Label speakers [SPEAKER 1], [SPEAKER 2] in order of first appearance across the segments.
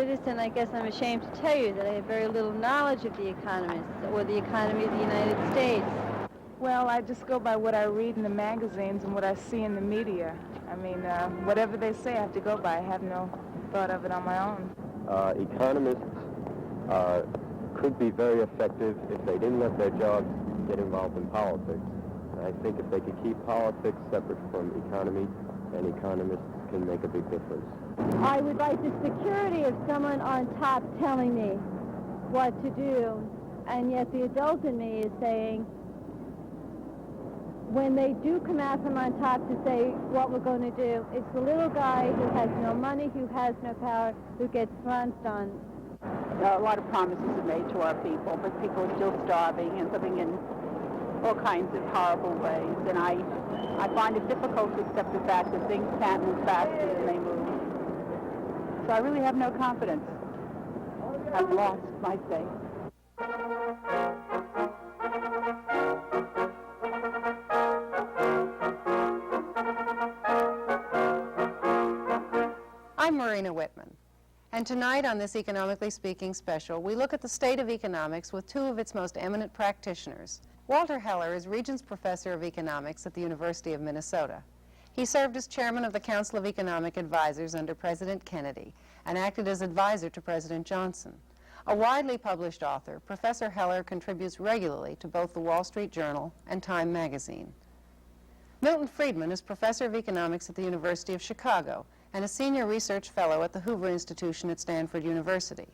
[SPEAKER 1] citizen, I guess I'm ashamed to tell you that I have very little knowledge of the economists or the economy of the United States.
[SPEAKER 2] Well, I just go by what I read in the magazines and what I see in the media. I mean, whatever they say, I have to go by. I have no thought of it on my own.
[SPEAKER 3] Economists could be very effective if they didn't let their jobs get involved in politics. I think if they could keep politics separate from economy, then economists can make a big difference.
[SPEAKER 1] I would like the security of someone on top telling me what to do, and yet the adult in me is saying, when they do come out from on top to say what we're going to do, it's the little guy who has no money, who has no power, who gets flounced on.
[SPEAKER 4] A lot of promises are made to our people, but people are still starving and living in all kinds of horrible ways. And I find it difficult to accept the fact that things can't move faster than they move. So I really have no confidence. I've lost my faith.
[SPEAKER 5] I'm Marina Whitman, and tonight on this Economically Speaking special, we look at the state of economics with two of its most eminent practitioners. Walter Heller is Regents Professor of Economics at the University of Minnesota. He served as chairman of the Council of Economic Advisors under President Kennedy and acted as advisor to President Johnson. A widely published author, Professor Heller contributes regularly to both the Wall Street Journal and Time magazine. Milton Friedman is professor of economics at the University of Chicago and a senior research fellow at the Hoover Institution at Stanford University.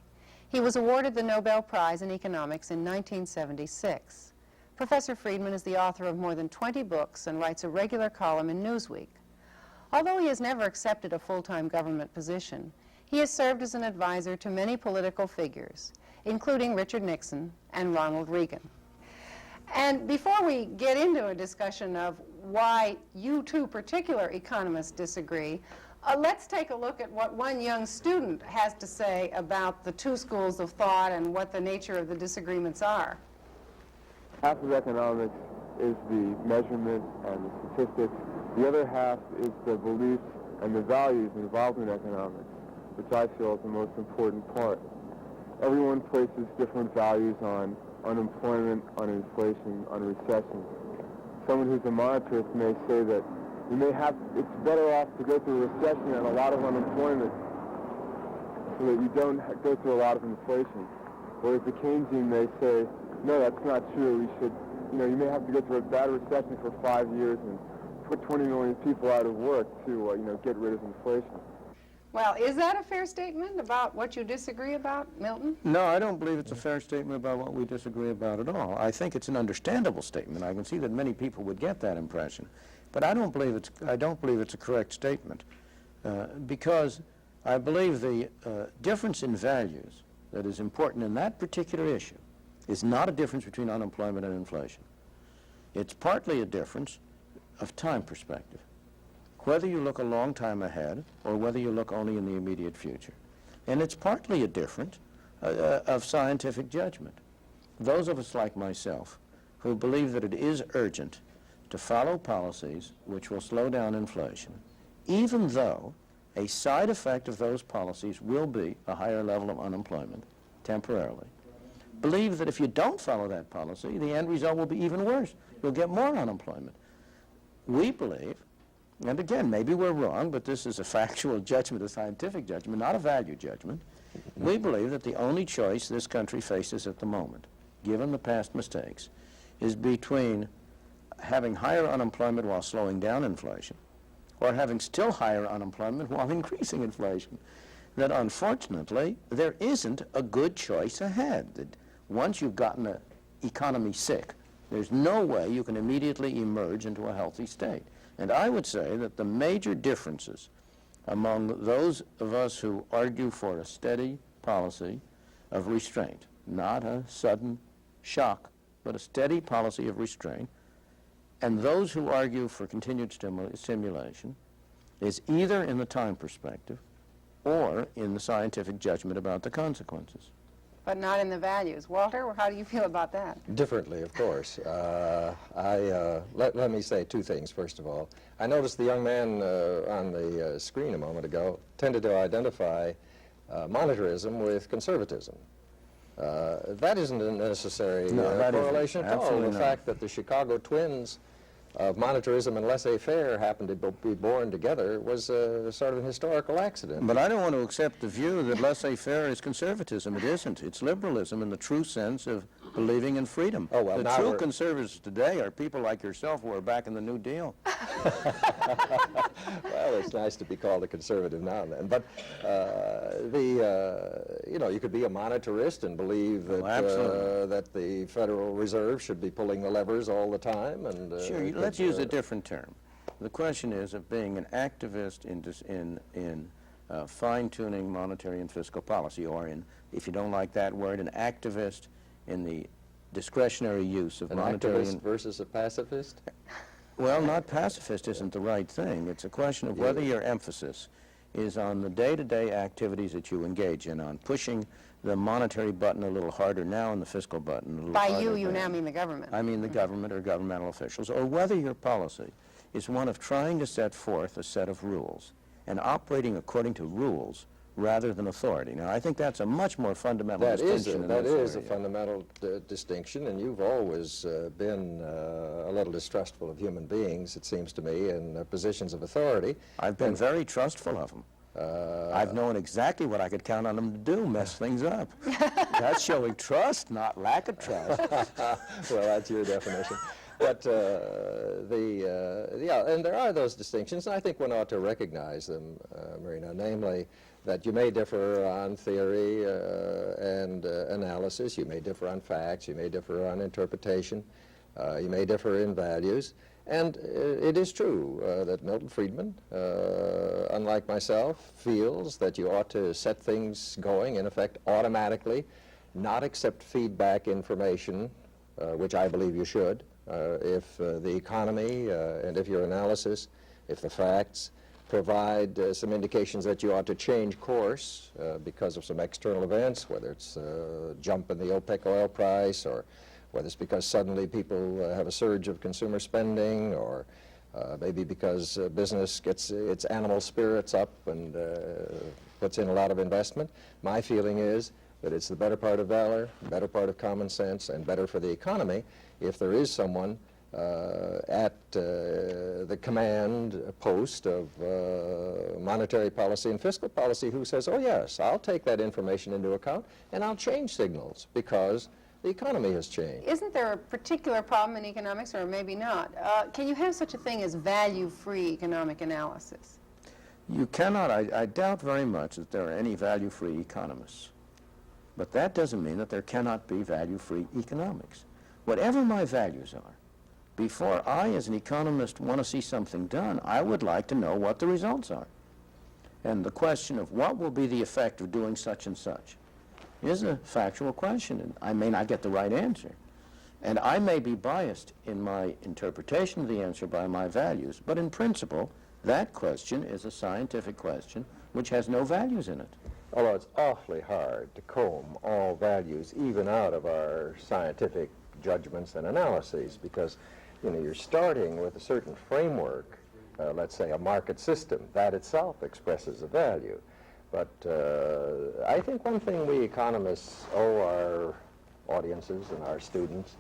[SPEAKER 5] He was awarded the Nobel Prize in Economics in 1976. Professor Friedman is the author of more than 20 books and writes a regular column in Newsweek. Although he has never accepted a full-time government position, he has served as an advisor to many political figures, including Richard Nixon and Ronald Reagan. And before we get into a discussion of why you two particular economists disagree, let's take a look at what one young student has to say about the two schools of thought and what the nature of the disagreements are.
[SPEAKER 3] Half of economics is the measurement and the statistics. The other half is the beliefs and the values involved in economics, which I feel is the most important part. Everyone places different values on unemployment, on inflation, on recession. Someone who's a monetarist may say that it's better off to go through a recession and a lot of unemployment so that you don't go through a lot of inflation. Whereas the Keynesian may say, no, that's not true. We should, you may have to go through a bad recession for 5 years and put 20 million people out of work to, get rid of inflation.
[SPEAKER 5] Well, is that a fair statement about what you disagree about, Milton?
[SPEAKER 6] No, I don't believe it's a fair statement about what we disagree about at all. I think it's an understandable statement. I can see that many people would get that impression. But I don't believe it's a correct statement because I believe the difference in values that is important in that particular issue is not a difference between unemployment and inflation. It's partly a difference of time perspective, whether you look a long time ahead or whether you look only in the immediate future. And it's partly a difference of scientific judgment. Those of us like myself who believe that it is urgent to follow policies which will slow down inflation, even though a side effect of those policies will be a higher level of unemployment temporarily, believe that if you don't follow that policy, the end result will be even worse. You'll get more unemployment. We believe, and again, maybe we're wrong, but this is a factual judgment, a scientific judgment, not a value judgment. We believe that the only choice this country faces at the moment, given the past mistakes, is between having higher unemployment while slowing down inflation, or having still higher unemployment while increasing inflation. That unfortunately, there isn't a good choice ahead. That once you've gotten the economy sick, there's no way you can immediately emerge into a healthy state. And I would say that the major differences among those of us who argue for a steady policy of restraint, not a sudden shock, but a steady policy of restraint, and those who argue for continued stimulation is either in the time perspective or in the scientific judgment about the consequences.
[SPEAKER 5] But not in the values. Walter, how do you feel about that?
[SPEAKER 7] Differently, of course. Let me say two things, first of all. I noticed the young man on the screen a moment ago tended to identify monetarism with conservatism. That isn't a necessary correlation at all.
[SPEAKER 6] Absolutely
[SPEAKER 7] The
[SPEAKER 6] not.
[SPEAKER 7] fact that the Chicago twins of monetarism and laissez-faire happened to be born together was sort of an historical accident.
[SPEAKER 6] But I don't want to accept the view that laissez-faire is conservatism. It isn't. It's liberalism in the true sense of believing in freedom.
[SPEAKER 7] Oh, well,
[SPEAKER 6] the
[SPEAKER 7] now
[SPEAKER 6] true
[SPEAKER 7] we're-
[SPEAKER 6] conservatives today are people like yourself who are back in the New Deal.
[SPEAKER 7] Well, it's nice to be called a conservative now and then. But you know, you could be a monetarist and believe that
[SPEAKER 6] absolutely.
[SPEAKER 7] that the Federal Reserve should be pulling the levers all the time. And
[SPEAKER 6] Sure, let's use a different term. The question is of being an activist in fine-tuning monetary and fiscal policy, or in, if you don't like that word, an activist in the discretionary use of
[SPEAKER 7] an
[SPEAKER 6] monetary
[SPEAKER 7] activist versus a pacifist.
[SPEAKER 6] Well, not pacifist isn't the right thing. It's a question of whether your emphasis is on the day-to-day activities that you engage in, on pushing the monetary button a little harder now and the fiscal button a little
[SPEAKER 5] By
[SPEAKER 6] harder
[SPEAKER 5] you, you
[SPEAKER 6] then.
[SPEAKER 5] now mean the government.
[SPEAKER 6] I mean the government or governmental officials, or whether your policy is one of trying to set forth a set of rules and operating according to rules rather than authority. Now, I think that's a much more fundamental distinction in
[SPEAKER 7] That
[SPEAKER 6] this
[SPEAKER 7] is a
[SPEAKER 6] area.
[SPEAKER 7] fundamental distinction, and you've always been a little distrustful of human beings, it seems to me, in positions of authority.
[SPEAKER 6] I've been very trustful of them. I've known exactly what I could count on them to do, mess things up. That's showing trust, not lack of trust.
[SPEAKER 7] Well, that's your definition. But yeah, and there are those distinctions, and I think one ought to recognize them, Marina, namely that you may differ on theory and analysis, you may differ on facts, you may differ on interpretation, you may differ in values, and it is true that Milton Friedman, unlike myself, feels that you ought to set things going, in effect, automatically, not accept feedback information, which I believe you should, if the economy and if your analysis, if the facts provide some indications that you ought to change course because of some external events, whether it's a jump in the OPEC oil price, or whether it's because suddenly people have a surge of consumer spending, or maybe because business gets its animal spirits up and puts in a lot of investment. My feeling is that it's the better part of valor, better part of common sense, and better for the economy if there is someone at the command post of monetary policy and fiscal policy who says, oh yes, I'll take that information into account and I'll change signals because the economy has changed.
[SPEAKER 5] Isn't there a particular problem in economics, or maybe not? Can you have such a thing as value-free economic analysis?
[SPEAKER 6] You cannot, I doubt very much that there are any value-free economists. But that doesn't mean that there cannot be value-free economics. Whatever my values are, before I, as an economist, want to see something done, I would like to know what the results are. And the question of what will be the effect of doing such and such is a factual question, and I may not get the right answer. And I may be biased in my interpretation of the answer by my values, but in principle, that question is a scientific question which has no values in it.
[SPEAKER 7] Although it's awfully hard to comb all values even out of our scientific judgments and analyses, because you're starting with a certain framework, let's say a market system, that itself expresses a value. But I think one thing we economists owe our audiences and our students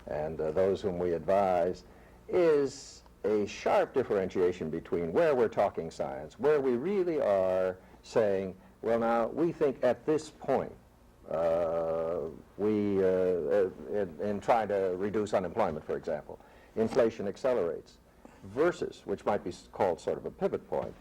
[SPEAKER 7] and those whom we advise is a sharp differentiation between where we're talking science, where we really are saying, well, now, we think at this point, in trying to reduce unemployment, for example, inflation accelerates, versus, which might be called sort of a pivot point,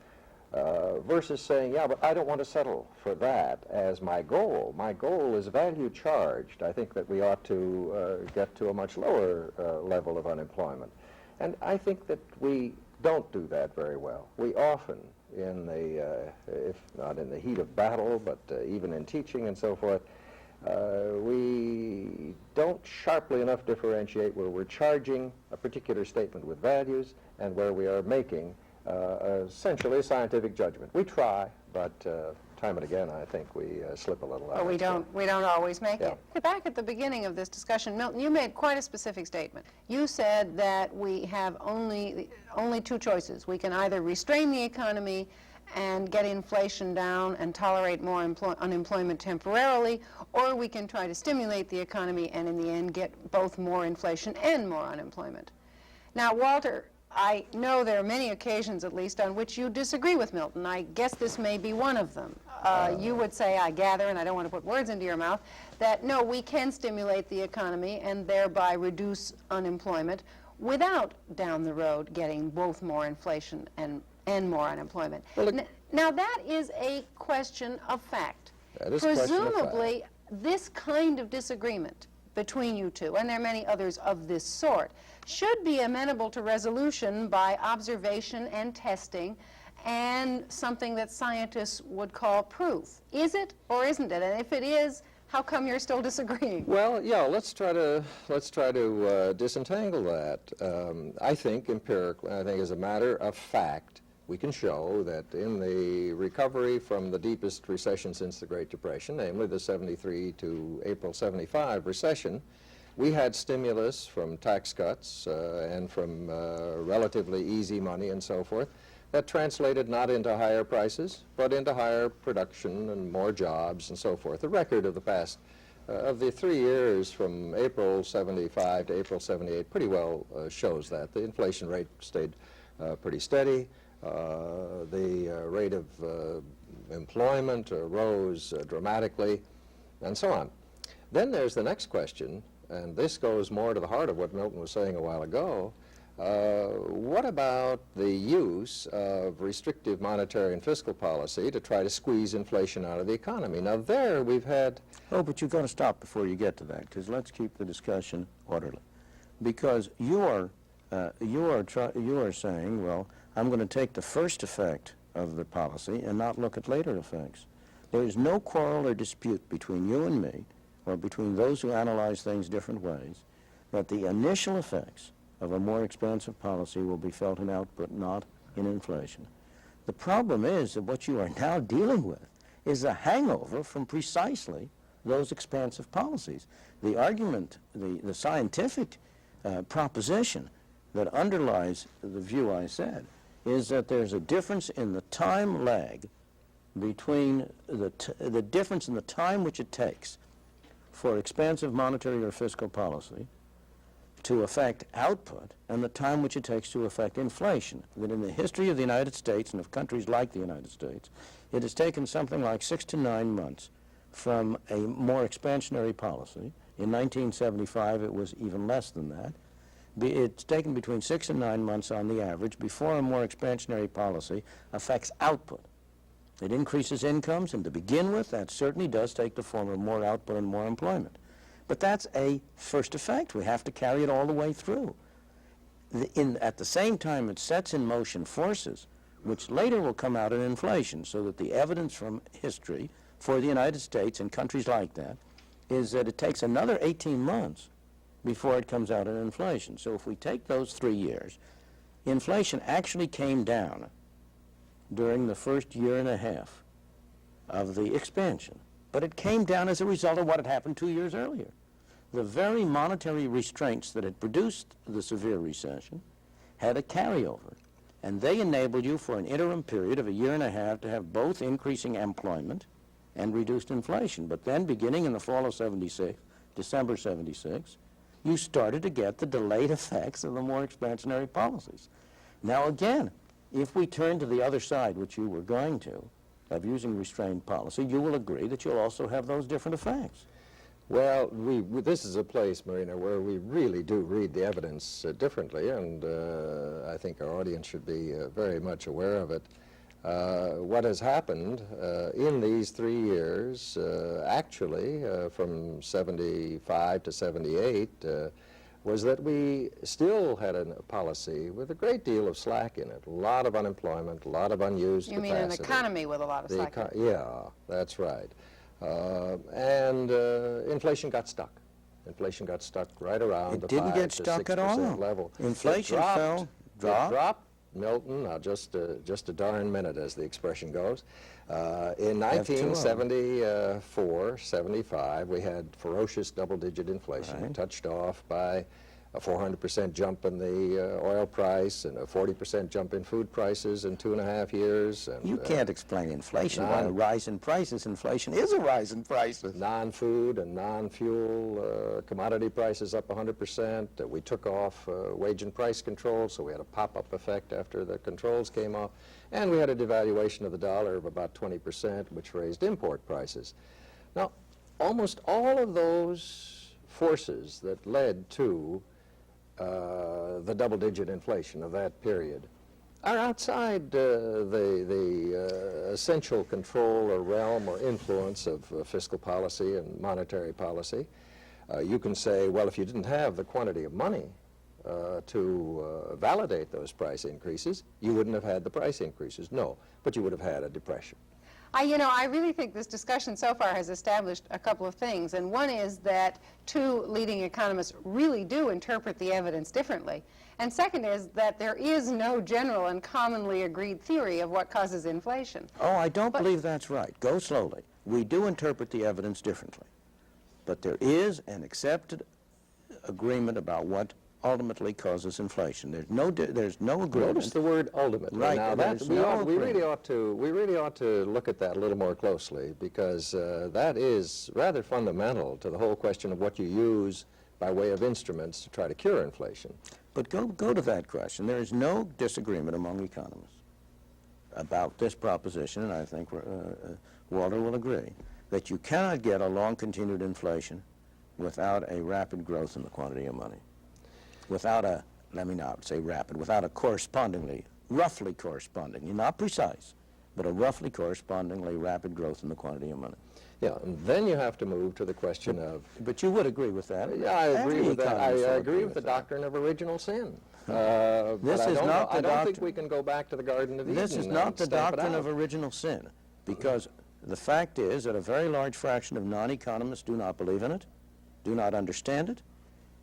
[SPEAKER 7] versus saying, yeah, but I don't want to settle for that as my goal. My goal is value charged. I think that we ought to get to a much lower level of unemployment. And I think that we don't do that very well. We often, in the, if not in the heat of battle, but even in teaching and so forth, we don't sharply enough differentiate where we're charging a particular statement with values and where we are making essentially a scientific judgment. We try, but time and again, I think we slip a little out.
[SPEAKER 5] But we don't always make
[SPEAKER 7] Yeah.
[SPEAKER 5] it. Back at the beginning of this discussion, Milton, you made quite a specific statement. You said that we have only two choices. We can either restrain the economy and get inflation down and tolerate more unemployment temporarily, or we can try to stimulate the economy and in the end get both more inflation and more unemployment. Now, Walter, I know there are many occasions, at least, on which you disagree with Milton. I guess this may be one of them. You would say, I gather, and I don't want to put words into your mouth, that no, we can stimulate the economy and thereby reduce unemployment without, down the road, getting both more inflation and more unemployment.
[SPEAKER 7] Well,
[SPEAKER 5] now, that is a question of fact.
[SPEAKER 7] That is a question of fact.
[SPEAKER 5] Presumably, this kind of disagreement between you two, and there are many others of this sort, should be amenable to resolution by observation and testing and something that scientists would call proof. Is it or isn't it? And if it is, how come you're still disagreeing?
[SPEAKER 7] Well, yeah, let's try to disentangle that. I think empirically, I think as a matter of fact, we can show that in the recovery from the deepest recession since the Great Depression, namely the 73 to April 75 recession, we had stimulus from tax cuts and from relatively easy money and so forth that translated not into higher prices, but into higher production and more jobs and so forth. The record of the past, of the 3 years from April 75 to April 78 pretty well shows that. The inflation rate stayed pretty steady. The rate of employment rose dramatically, and so on. Then there's the next question, and this goes more to the heart of what Milton was saying a while ago. What about the use of restrictive monetary and fiscal policy to try to squeeze inflation out of the economy? Now there we've had...
[SPEAKER 6] Oh, but you've got to stop before you get to that, because let's keep the discussion orderly. Because you are saying, well, I'm going to take the first effect of the policy and not look at later effects. There is no quarrel or dispute between you and me, or between those who analyze things different ways, that the initial effects of a more expansive policy will be felt in output, not in inflation. The problem is that what you are now dealing with is a hangover from precisely those expansive policies. The argument, the scientific proposition that underlies the view I said is that there's a difference in the time lag between the difference in the time which it takes for expansive monetary or fiscal policy to affect output and the time which it takes to affect inflation. That in the history of the United States and of countries like the United States, it has taken something like 6 to 9 months from a more expansionary policy. In 1975, it was even less than that. It's taken between 6 and 9 months on the average before a more expansionary policy affects output. It increases incomes, and to begin with, that certainly does take the form of more output and more employment. But that's a first effect. We have to carry it all the way through. At the same time, it sets in motion forces which later will come out in inflation, so that the evidence from history for the United States and countries like that is that it takes another 18 months before it comes out in inflation. So if we take those 3 years, inflation actually came down during the first year and a half of the expansion. But it came down as a result of what had happened 2 years earlier. The very monetary restraints that had produced the severe recession had a carryover, and they enabled you for an interim period of a year and a half to have both increasing employment and reduced inflation. But then, beginning in the fall of 76, December 76, you started to get the delayed effects of the more expansionary policies. Now again, if we turn to the other side, which you were going to, of using restrained policy, you will agree that you'll also have those different effects.
[SPEAKER 7] Well, this is a place, Marina, where we really do read the evidence differently, and I think our audience should be very much aware of it. What has happened in these 3 years, actually, from 75 to 78, was that we still had a policy with a great deal of slack in it, a lot of unemployment, a lot of unused capacity.
[SPEAKER 5] You mean an economy with a lot of slack in it?
[SPEAKER 7] Yeah, that's right. And inflation got stuck. Inflation got stuck right around the 5 to 6% level.
[SPEAKER 6] Inflation fell,
[SPEAKER 7] dropped. Milton, now just a darn minute, as the expression goes. In 1974, 75, we had ferocious double-digit inflation, touched off by a 400% jump in the oil price and a 40% jump in food prices in 2.5 years. And,
[SPEAKER 6] you can't explain inflation by a rise in prices. Inflation is a rise in prices.
[SPEAKER 7] Non-food and non-fuel commodity prices up 100%. We took off wage and price controls, so we had a pop-up effect after the controls came off. And we had a devaluation of the dollar of about 20%, which raised import prices. Now, almost all of those forces that led to the double-digit inflation of that period are outside the essential control or realm or influence of fiscal policy and monetary policy. You can say, well, if you didn't have the quantity of money to validate those price increases, you wouldn't have had the price increases. No, but you would have had a depression.
[SPEAKER 5] I really think this discussion so far has established a couple of things, and one is that two leading economists really do interpret the evidence differently, and second is that there is no general and commonly agreed theory of what causes inflation.
[SPEAKER 6] Oh, I don't believe that's right. Go slowly. We do interpret the evidence differently, but there is an accepted agreement about what ultimately causes inflation. There's no agreement.
[SPEAKER 7] Notice the word ultimately.
[SPEAKER 6] Right.
[SPEAKER 7] Now, we really ought to look at that a little more closely, because that is rather fundamental to the whole question of what you use by way of instruments to try to cure inflation.
[SPEAKER 6] But go to that question. There is no disagreement among economists about this proposition, and I think Walter will agree, that you cannot get a long continued inflation without a rapid growth in the quantity of money. Without a, let me not say rapid, without a correspondingly, roughly correspondingly, not precise, but a roughly correspondingly rapid growth in the quantity of money.
[SPEAKER 7] Yeah, and then you have to move to the question of...
[SPEAKER 6] But you would agree with that.
[SPEAKER 7] Yeah, I agree with that. I agree with the doctrine of original sin.
[SPEAKER 6] I
[SPEAKER 7] don't think we can go back to the Garden of Eden.
[SPEAKER 6] This is not the doctrine of original sin, because the fact is that a very large fraction of non-economists do not believe in it, do not understand it,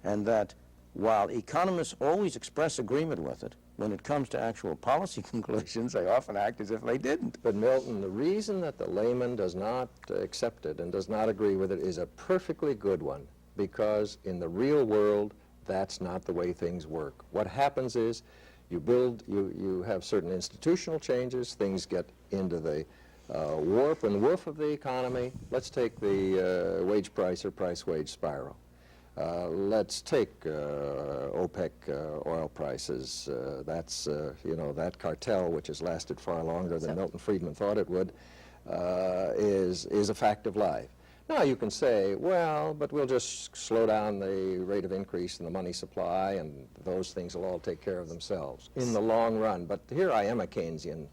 [SPEAKER 6] and that while economists always express agreement with it, when it comes to actual policy conclusions, they often act as if they didn't.
[SPEAKER 7] But Milton, the reason that the layman does not accept it and does not agree with it is a perfectly good one, because in the real world, that's not the way things work. What happens is you have certain institutional changes, things get into the warp and woof of the economy. Let's take the wage price or price-wage spiral. Let's take OPEC oil prices. That's, that cartel, which has lasted far longer than Milton Friedman thought it would, is a fact of life. Now you can say, well, but we'll just slow down the rate of increase in the money supply, and those things will all take care of themselves in the long run. But here I am a Keynesian.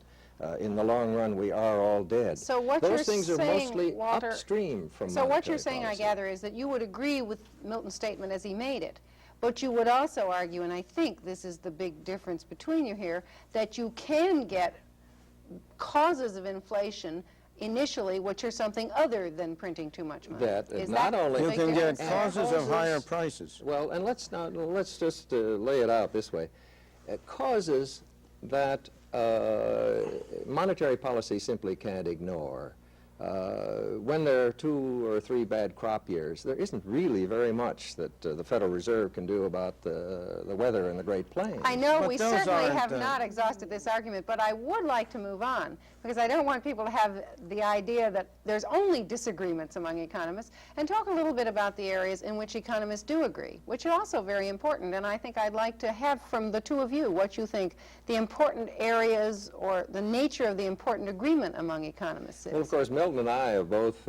[SPEAKER 7] In the long run, we are all dead.
[SPEAKER 5] So what
[SPEAKER 7] Those
[SPEAKER 5] you're
[SPEAKER 7] things are
[SPEAKER 5] saying,
[SPEAKER 7] mostly
[SPEAKER 5] Walter,
[SPEAKER 7] upstream from
[SPEAKER 5] So what you're
[SPEAKER 7] monetary
[SPEAKER 5] saying,
[SPEAKER 7] policy.
[SPEAKER 5] I gather, is that you would agree with Milton's statement as he made it, but you would also argue, and I think this is the big difference between you here, that you can get causes of inflation initially which are something other than printing too much money.
[SPEAKER 7] That not only
[SPEAKER 6] You can get
[SPEAKER 5] causes
[SPEAKER 6] causes of higher prices.
[SPEAKER 7] Well, and let's just lay it out this way. Causes that monetary policy simply can't ignore. When there are 2 or 3 bad crop years, there isn't really very much that the Federal Reserve can do about the weather in the Great Plains.
[SPEAKER 5] I know
[SPEAKER 6] But
[SPEAKER 5] we
[SPEAKER 6] those
[SPEAKER 5] certainly
[SPEAKER 6] aren't,
[SPEAKER 5] have not exhausted this argument, but I would like to move on, because I don't want people to have the idea that there's only disagreements among economists, and talk a little bit about the areas in which economists do agree, which are also very important, and I think I'd like to have from the two of you what you think the important areas or the nature of the important agreement among economists is.
[SPEAKER 7] Well, of course, Milton and I have both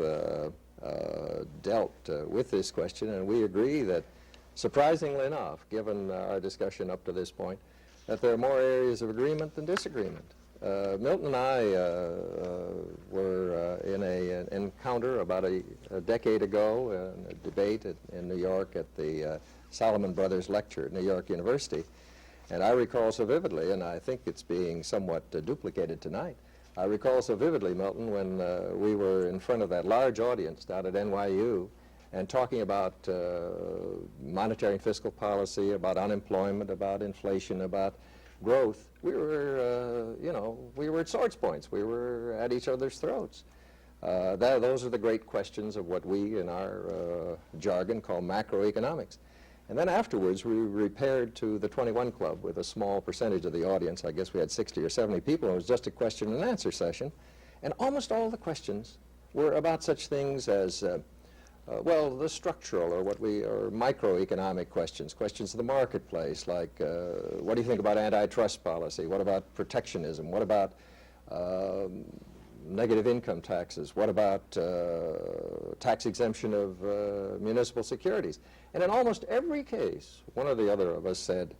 [SPEAKER 7] dealt with this question, and we agree that, surprisingly enough, given our discussion up to this point, that there are more areas of agreement than disagreement. Milton and I were in an encounter about a decade ago, in a debate in New York at the Solomon Brothers Lecture at New York University. And I recall so vividly, and I think it's being somewhat duplicated tonight, I recall so vividly, Milton, when we were in front of that large audience down at NYU and talking about monetary and fiscal policy, about unemployment, about inflation, about growth. We were, we were at swords points. We were at each other's throats. Those are the great questions of what we, in our jargon, call macroeconomics. And then afterwards, we repaired to the 21 Club with a small percentage of the audience. I guess we had 60 or 70 people. It was just a question and answer session. And almost all the questions were about such things as, well, the structural or microeconomic questions, questions of the marketplace, like what do you think about antitrust policy? What about protectionism? What about negative income taxes? What about tax exemption of municipal securities? And in almost every case, one or the other of us said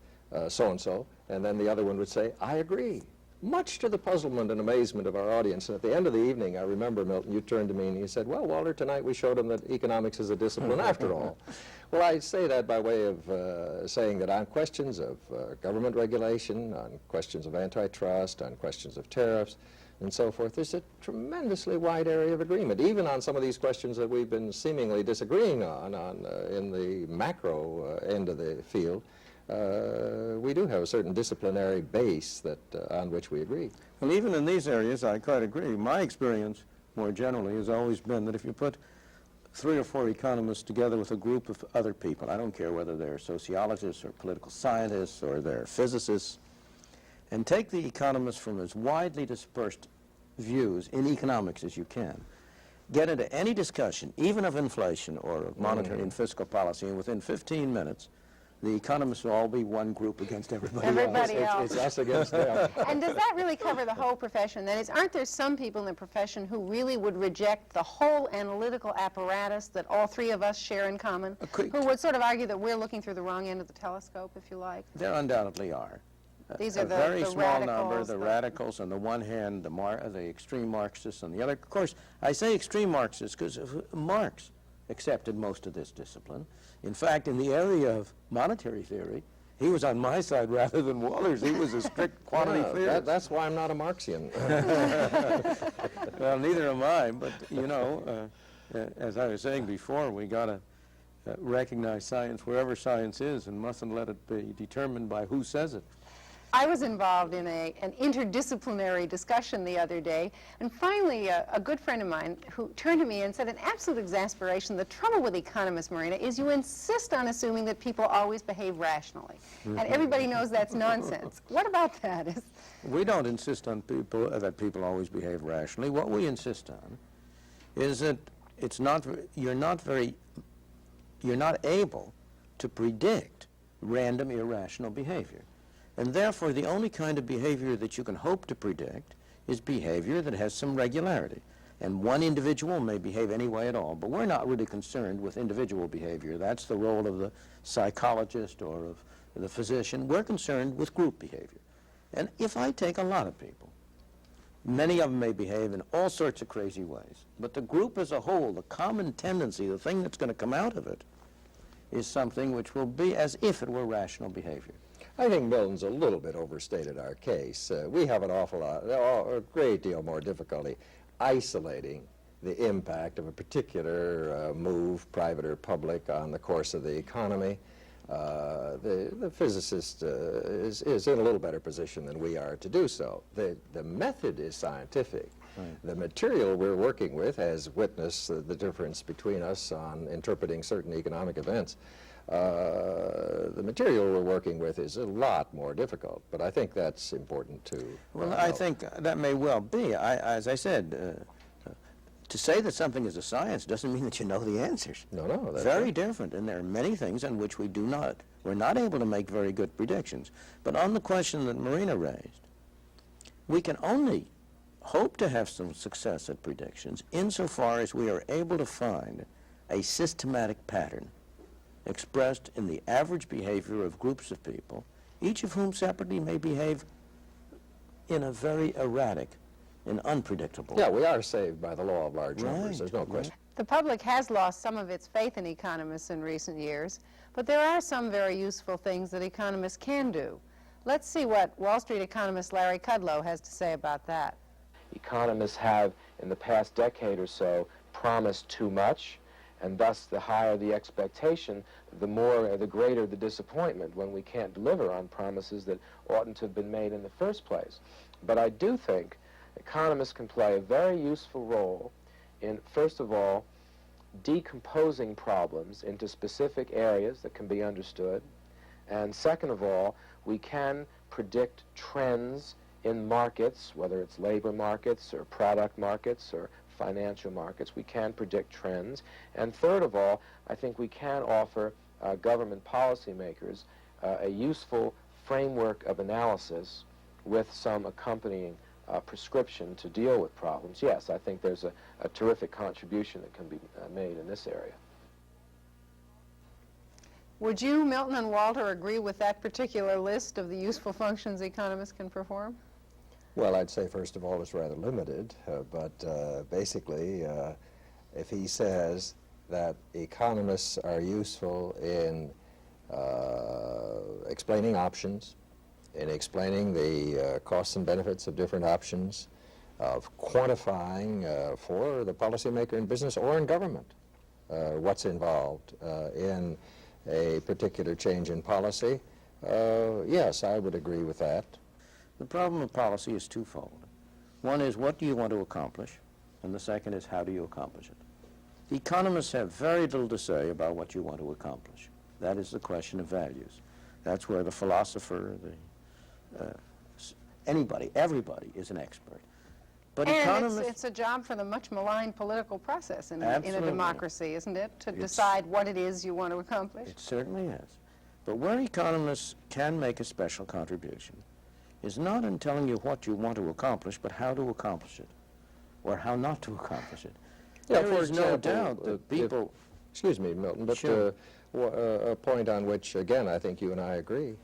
[SPEAKER 7] so-and-so, and then the other one would say, I agree, much to the puzzlement and amazement of our audience. And at the end of the evening, I remember, Milton, you turned to me and you said, well, Walter, tonight we showed them that economics is a discipline after all. Well, I say that by way of saying that on questions of government regulation, on questions of antitrust, on questions of tariffs, and so forth, there's a tremendously wide area of agreement. Even on some of these questions that we've been seemingly disagreeing on in the macro end of the field, we do have a certain disciplinary base that on which we agree.
[SPEAKER 6] Well, even in these areas, I quite agree. My experience, more generally, has always been that if you put 3 or 4 economists together with a group of other people, I don't care whether they're sociologists or political scientists or they're physicists, and take the economists from as widely dispersed views in economics as you can, get into any discussion, even of inflation or of monetary and fiscal policy, and within 15 minutes, the economists will all be one group against everybody else.
[SPEAKER 7] It's us against them.
[SPEAKER 5] And does that really cover the whole profession? That is, aren't there some people in the profession who really would reject the whole analytical apparatus that all 3 of us share in common? Who would sort of argue that we're looking through the wrong end of the telescope, if you like?
[SPEAKER 6] There undoubtedly are.
[SPEAKER 5] These are
[SPEAKER 6] a very
[SPEAKER 5] the
[SPEAKER 6] small
[SPEAKER 5] radicals,
[SPEAKER 6] number, the radicals on the one hand, the extreme Marxists on the other. Of course, I say extreme Marxists because Marx accepted most of this discipline. In fact, in the area of monetary theory, he was on my side rather than Waller's. He was a strict quantity theorist.
[SPEAKER 7] That's why I'm not a Marxian.
[SPEAKER 6] Well, neither am I, but, you know, as I was saying before, we got to recognize science wherever science is and mustn't let it be determined by who says it.
[SPEAKER 5] I was involved in an interdisciplinary discussion the other day, and finally a good friend of mine who turned to me and said in absolute exasperation, the trouble with economists, Marina, is you insist on assuming that people always behave rationally. And everybody knows that's nonsense. What about that?
[SPEAKER 6] We don't insist on that people always behave rationally. What we insist on is that you're not able to predict random irrational behavior. And therefore, the only kind of behavior that you can hope to predict is behavior that has some regularity. And one individual may behave any way at all, but we're not really concerned with individual behavior. That's the role of the psychologist or of the physician. We're concerned with group behavior. And if I take a lot of people, many of them may behave in all sorts of crazy ways, but the group as a whole, the common tendency, the thing that's going to come out of it, is something which will be as if it were rational behavior.
[SPEAKER 7] I think Milton's a little bit overstated our case. We have an awful lot, a great deal more difficulty isolating the impact of a particular move, private or public, on the course of the economy. The physicist is in a little better position than we are to do so. The method is scientific. Right. The material we're working with, as witness the difference between us on interpreting certain economic events, the material we're working with is a lot more difficult, but I think that's important to
[SPEAKER 6] Well, I think that may well be. As I said, to say that something is a science doesn't mean that you know the answers.
[SPEAKER 7] No, that's
[SPEAKER 6] very different, and there are many things on which we're not able to make very good predictions. But on the question that Marina raised, we can only hope to have some success at predictions insofar as we are able to find a systematic pattern expressed in the average behavior of groups of people, each of whom separately may behave in a very erratic and unpredictable way.
[SPEAKER 7] Yeah, we are saved by the law of large numbers, there's no question.
[SPEAKER 5] The public has lost some of its faith in economists in recent years, but there are some very useful things that economists can do. Let's see what Wall Street economist Larry Kudlow has to say about that.
[SPEAKER 8] Economists have, in the past decade or so, promised too much, and thus the higher the expectation, the greater the disappointment when we can't deliver on promises that oughtn't to have been made in the first place. But I do think economists can play a very useful role in, first of all, decomposing problems into specific areas that can be understood. And second of all, we can predict trends in markets, whether it's labor markets or product markets or financial markets. We can predict trends. And third of all, I think we can offer government policymakers a useful framework of analysis with some accompanying prescription to deal with problems. Yes, I think there's a terrific contribution that can be made in this area.
[SPEAKER 5] Would you, Milton and Walter, agree with that particular list of the useful functions economists can perform?
[SPEAKER 7] Well, I'd say, first of all, it's rather limited, but basically, if he says that economists are useful in explaining options, in explaining the costs and benefits of different options, of quantifying for the policymaker in business or in government what's involved in a particular change in policy, yes, I would agree with that.
[SPEAKER 6] The problem of policy is twofold. One is, what do you want to accomplish? And the second is, how do you accomplish it? The economists have very little to say about what you want to accomplish. That is the question of values. That's where the philosopher, anybody, everybody is an expert. But
[SPEAKER 5] and
[SPEAKER 6] economists...
[SPEAKER 5] it's a job for the much maligned political process in a
[SPEAKER 6] Absolutely.
[SPEAKER 5] democracy, isn't it? To decide what it is you want to accomplish.
[SPEAKER 6] It certainly is. But where economists can make a special contribution is not in telling you what you want to accomplish, but how to accomplish it, or how not to accomplish it.
[SPEAKER 7] Yeah,
[SPEAKER 6] there is no doubt that people...
[SPEAKER 7] Excuse me, Milton, but
[SPEAKER 6] Sure.
[SPEAKER 7] a point on which, again, I think you and I agree.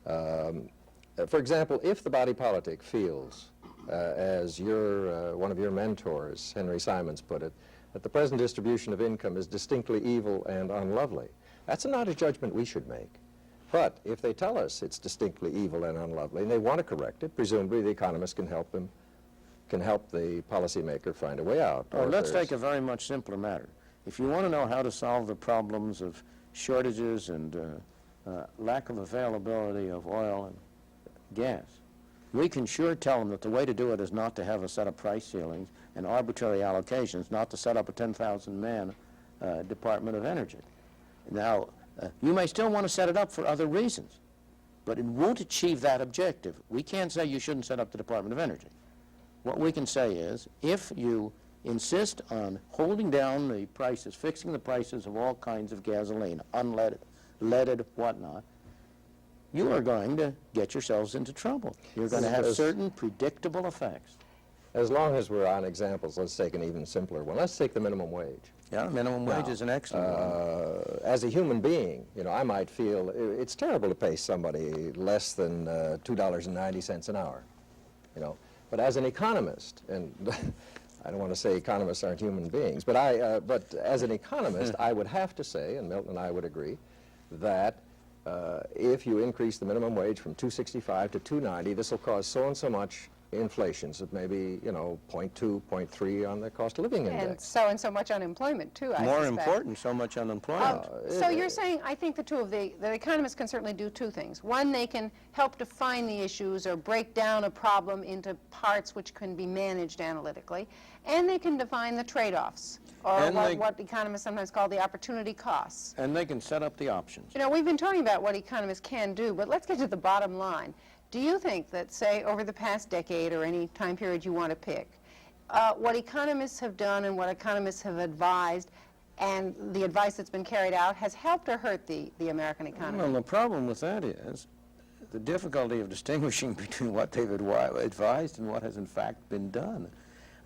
[SPEAKER 7] For example, if the body politic feels, as one of your mentors, Henry Simons, put it, that the present distribution of income is distinctly evil and unlovely, that's not a judgment we should make. But if they tell us it's distinctly evil and unlovely, and they want to correct it, presumably the economist can help them, can help the policymaker find a way out.
[SPEAKER 6] Well, let's take a very much simpler matter. If you want to know how to solve the problems of shortages and lack of availability of oil and gas, we can sure tell them that the way to do it is not to have a set of price ceilings and arbitrary allocations, not to set up a 10,000-man Department of Energy. Now, you may still want to set it up for other reasons, but it won't achieve that objective. We can't say you shouldn't set up the Department of Energy. What we can say is, if you insist on holding down the prices, fixing the prices of all kinds of gasoline, unleaded, leaded, whatnot, you are going to get yourselves into trouble. You're going to have certain predictable effects.
[SPEAKER 7] As long as we're on examples, let's take an even simpler one. Let's take the minimum wage.
[SPEAKER 6] Yeah, minimum wage is an excellent one.
[SPEAKER 7] As a human being, you know, I might feel it's terrible to pay somebody less than $2.90 an hour, you know. But as an economist, and I don't want to say economists aren't human beings, but as an economist, I would have to say, and Milton and I would agree, that if you increase the minimum wage from $2.65 to $2.90, this will cause so and so much inflations of maybe, you know, 0.2, 0.3 on the cost of living index.
[SPEAKER 5] And so much unemployment, too, I
[SPEAKER 6] More
[SPEAKER 5] suspect.
[SPEAKER 6] important, so much unemployment.
[SPEAKER 5] So you're saying, I think the economists can certainly do two things. One, they can help define the issues or break down a problem into parts which can be managed analytically, and they can define the trade-offs, or what economists sometimes call the opportunity costs.
[SPEAKER 6] And they can set up the options.
[SPEAKER 5] You know, we've been talking about what economists can do, but let's get to the bottom line. Do you think that, say, over the past decade or any time period you want to pick, what economists have done and what economists have advised and the advice that's been carried out has helped or hurt the American economy?
[SPEAKER 6] Well, the problem with that is the difficulty of distinguishing between what they've advised and what has in fact been done.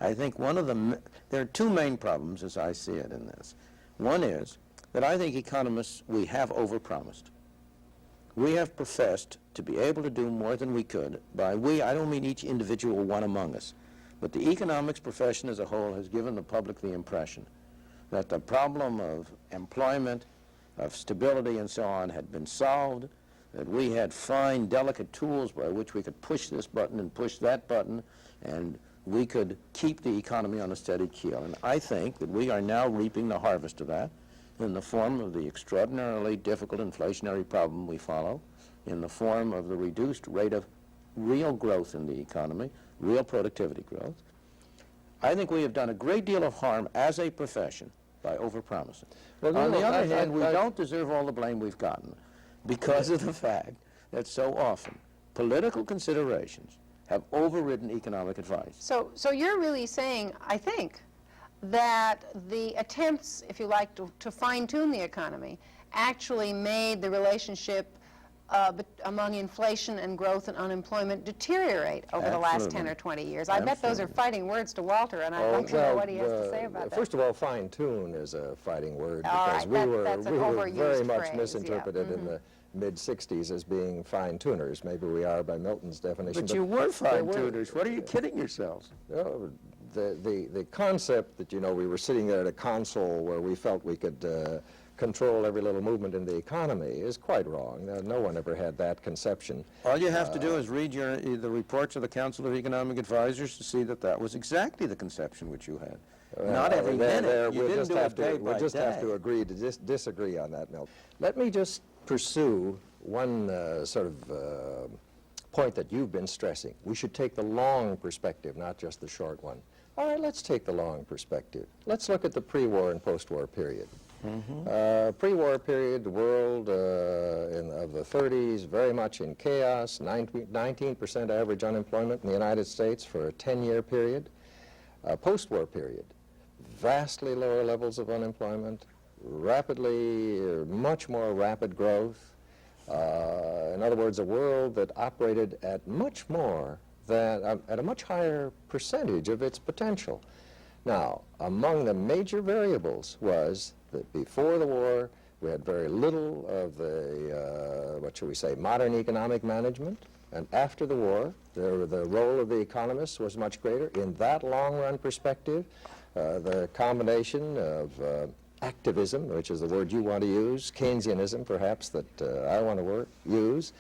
[SPEAKER 6] I think there are two main problems as I see it in this. One is that I think economists, we have overpromised. We have professed to be able to do more than we could. By we, I don't mean each individual one among us, but the economics profession as a whole has given the public the impression that the problem of employment, of stability and so on had been solved, that we had fine, delicate tools by which we could push this button and push that button, and we could keep the economy on a steady keel. And I think that we are now reaping the harvest of that in the form of the extraordinarily difficult inflationary problem we follow, in the form of the reduced rate of real growth in the economy, real productivity growth. I think we have done a great deal of harm as a profession by overpromising.
[SPEAKER 7] Well,
[SPEAKER 6] On
[SPEAKER 7] no,
[SPEAKER 6] the other hand, we
[SPEAKER 7] I-
[SPEAKER 6] don't deserve all the blame we've gotten because of the fact that so often political considerations have overridden economic advice.
[SPEAKER 5] So you're really saying, I think, that the attempts, if you like, to fine-tune the economy actually made the relationship among inflation and growth and unemployment deteriorate over the last 10 or 20 years. I bet those are fighting words to Walter, and I'd like to know what he has to say about that.
[SPEAKER 7] First of all, fine-tune is a fighting word
[SPEAKER 5] All
[SPEAKER 7] because
[SPEAKER 5] right, that's an
[SPEAKER 7] we were
[SPEAKER 5] overused
[SPEAKER 7] very much
[SPEAKER 5] phrase,
[SPEAKER 7] misinterpreted
[SPEAKER 5] yeah.
[SPEAKER 7] in the mid-'60s as being fine-tuners. Maybe we are by Milton's definition.
[SPEAKER 6] But you were fine-tuners. What are you kidding yourselves?
[SPEAKER 7] No, the concept that, you know, we were sitting there at a console where we felt we could control every little movement in the economy is quite wrong. No one ever had that conception.
[SPEAKER 6] All you have to do is read the reports of the Council of Economic Advisors to see that that was exactly the conception which you had. Not every minute. You didn't do it day by day.
[SPEAKER 7] We'll just have to agree to disagree on that, Milton. Let me just pursue one sort of point that you've been stressing. We should take the long perspective, not just the short one. All right, let's take the long perspective. Let's look at the pre-war and post-war period. Pre-war period, the world of the 30s, very much in chaos, 19% average unemployment in the United States for a 10-year period. Post-war period, vastly lower levels of unemployment, much more rapid growth. In other words, a world that operated at much more than, at a much higher percentage of its potential. Now, among the major variables was that before the war, we had very little of the, what shall we say, modern economic management. And after the war, the role of the economists was much greater. In that long-run perspective, the combination of activism, which is the word you want to use, Keynesianism perhaps that I want to use,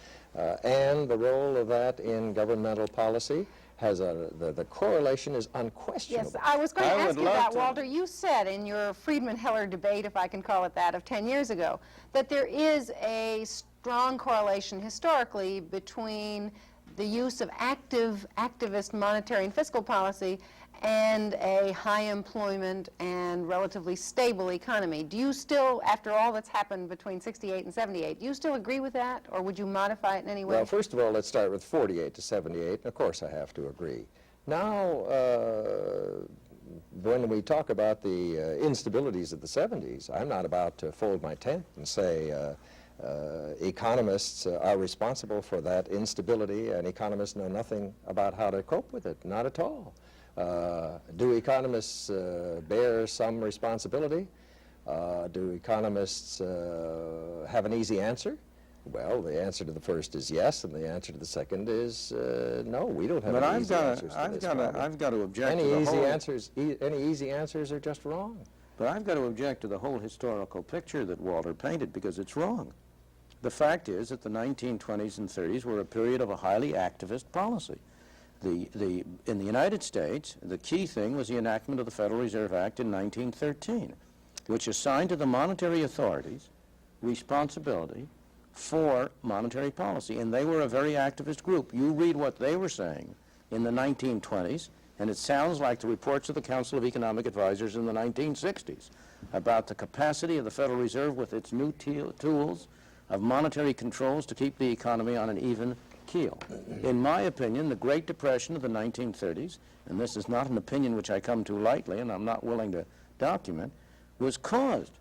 [SPEAKER 7] and the role of that in governmental policy has the correlation is unquestionable.
[SPEAKER 5] Yes, I was going to ask you that, Walter. You said in your Friedman-Heller debate, if I can call it that, of 10 years ago, that there is a strong correlation historically between the use of activist monetary and fiscal policy and a high employment and relatively stable economy. Do you still, after all that's happened between 68 and 78, do you still agree with that, or would you modify it in any way?
[SPEAKER 7] Well, first of all, let's start with 48 to 78, and of course I have to agree. Now, when we talk about the instabilities of the 70s, I'm not about to fold my tent and say economists are responsible for that instability, and economists know nothing about how to cope with it. Not at all. Do economists bear some responsibility? Do economists have an easy answer? Well, the answer to the first is yes, and the answer to the second is no. We don't have any easy answers to this problem.
[SPEAKER 6] I've got to object
[SPEAKER 7] any
[SPEAKER 6] to the
[SPEAKER 7] easy
[SPEAKER 6] whole...
[SPEAKER 7] answers. Any easy answers are just wrong.
[SPEAKER 6] But I've got to object to the whole historical picture that Walter painted because it's wrong. The fact is that the 1920s and 30s were a period of a highly activist policy. In the United States, the key thing was the enactment of the Federal Reserve Act in 1913, which assigned to the monetary authorities responsibility for monetary policy, and they were a very activist group. You read what they were saying in the 1920s, and it sounds like the reports of the Council of Economic Advisors in the 1960s about the capacity of the Federal Reserve with its new tools of monetary controls to keep the economy on an even keel. In my opinion, the Great Depression of the 1930s, and this is not an opinion which I come to lightly and I'm not willing to document, was caused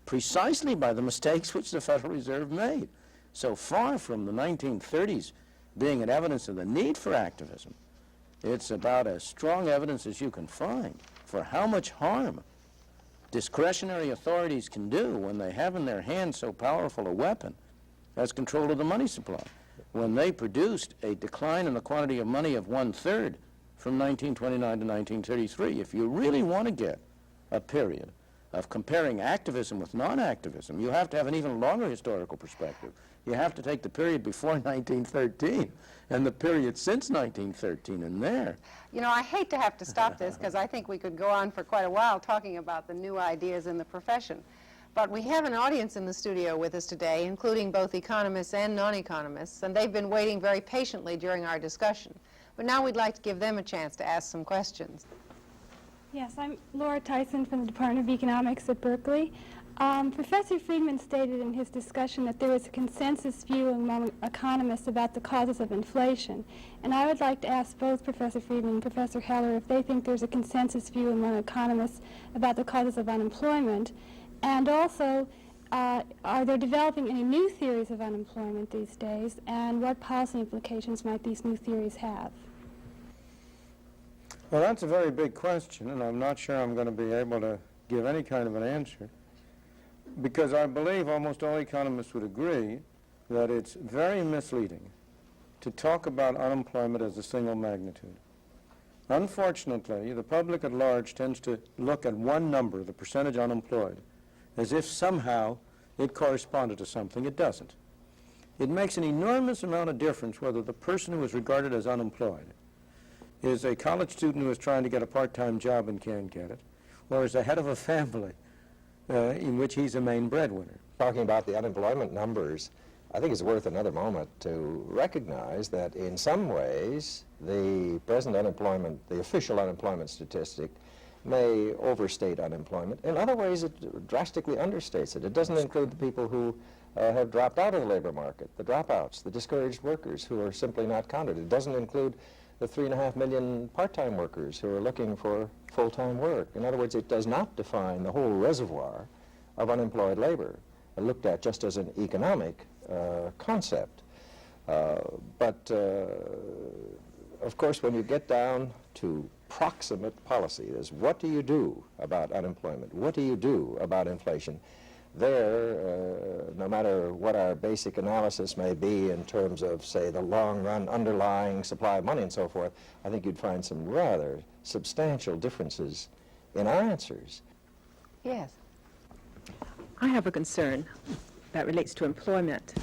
[SPEAKER 6] precisely by the mistakes which the Federal Reserve made. So far from the 1930s being an evidence of the need for activism, it's about as strong evidence as you can find for how much harm discretionary authorities can do when they have in their hands so powerful a weapon as control of the money supply. When they produced a decline in the quantity of money of 1/3 from 1929 to 1933, if you really want to get a period of comparing activism with non-activism, you have to have an even longer historical perspective. You have to take the period before 1913 and the period since 1913 and there.
[SPEAKER 5] You know, I hate to have to stop this because I think we could go on for quite a while talking about the new ideas in the profession. But we have an audience in the studio with us today, including both economists and non-economists, and they've been waiting very patiently during our discussion. But now we'd like to give them a chance to ask some questions.
[SPEAKER 9] Yes, I'm Laura Tyson from the Department of Economics at Berkeley. Professor Friedman stated in his discussion that there is a consensus view among economists about the causes of inflation. And I would like to ask both Professor Friedman and Professor Heller if they think there's a consensus view among economists about the causes of unemployment. And also, are there developing any new theories of unemployment these days, and what policy implications might these new theories have?
[SPEAKER 6] Well, that's a very big question, and I'm not sure I'm going to be able to give any kind of an answer, because I believe almost all economists would agree that it's very misleading to talk about unemployment as a single magnitude. Unfortunately, the public at large tends to look at one number, the percentage unemployed, as if somehow it corresponded to something. It doesn't. It makes an enormous amount of difference whether the person who is regarded as unemployed is a college student who is trying to get a part-time job and can't get it, or is the head of a family in which he's a main breadwinner.
[SPEAKER 7] Talking about the unemployment numbers, I think it's worth another moment to recognize that in some ways the present unemployment, the official unemployment statistic, may overstate unemployment. In other ways, it drastically understates it. It doesn't include the people who have dropped out of the labor market, the dropouts, the discouraged workers who are simply not counted. It doesn't include the 3.5 million part-time workers who are looking for full-time work. In other words, it does not define the whole reservoir of unemployed labor, looked at just as an economic concept. But of course, when you get down to proximate policy, is what do you do about unemployment? What do you do about inflation? There, no matter what our basic analysis may be in terms of, say, the long-run underlying supply of money and so forth, I think you'd find some rather substantial differences in our answers.
[SPEAKER 5] Yes.
[SPEAKER 10] I have a concern that relates to employment.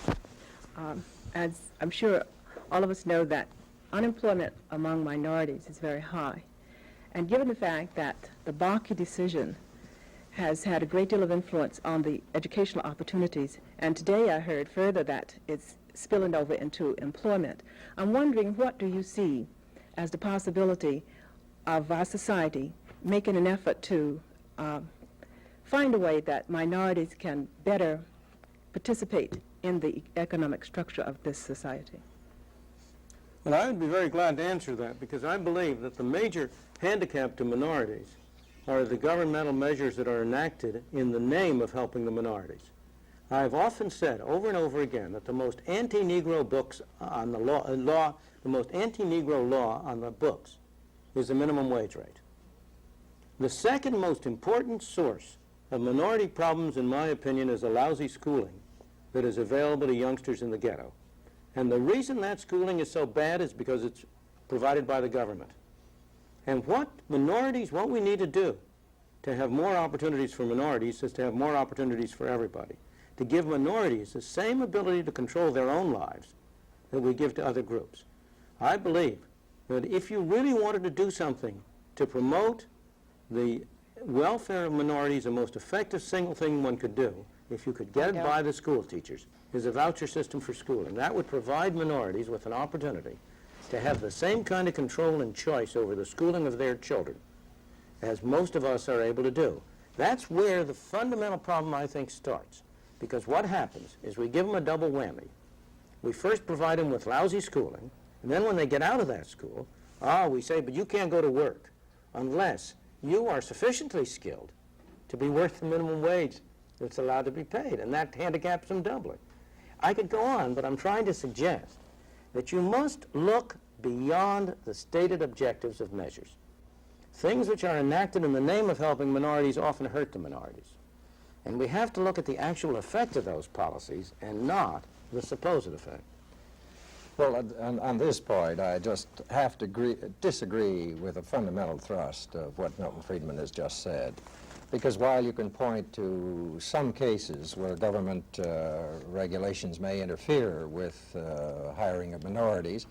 [SPEAKER 10] As I'm sure all of us know that unemployment among minorities is very high. And given the fact that the Bakke decision has had a great deal of influence on the educational opportunities, and today I heard further that it's spilling over into employment, I'm wondering, what do you see as the possibility of our society making an effort to find a way that minorities can better participate in the economic structure of this society?
[SPEAKER 6] Well, I would be very glad to answer that, because I believe that the major handicap to minorities are the governmental measures that are enacted in the name of helping the minorities. I've often said over and over again that the most anti-Negro books on the law, the most anti-Negro law on the books is the minimum wage rate. The second most important source of minority problems, in my opinion, is a lousy schooling that is available to youngsters in the ghetto. And the reason that schooling is so bad is because it's provided by the government. And what we need to do to have more opportunities for minorities is to have more opportunities for everybody, to give minorities the same ability to control their own lives that we give to other groups. I believe that if you really wanted to do something to promote the welfare of minorities, the most effective single thing one could do, if you could get it by the school teachers, is a voucher system for schooling. That would provide minorities with an opportunity to have the same kind of control and choice over the schooling of their children as most of us are able to do. That's where the fundamental problem, I think, starts. Because what happens is we give them a double whammy. We first provide them with lousy schooling, and then when they get out of that school, we say, but you can't go to work unless you are sufficiently skilled to be worth the minimum wage that's allowed to be paid, and that handicaps them doubly. I could go on, but I'm trying to suggest that you must look beyond the stated objectives of measures. Things which are enacted in the name of helping minorities often hurt the minorities. And we have to look at the actual effect of those policies and not the supposed effect.
[SPEAKER 7] Well, on this point, I just have to disagree with a fundamental thrust of what Milton Friedman has just said. Because while you can point to some cases where government regulations may interfere with hiring of minorities,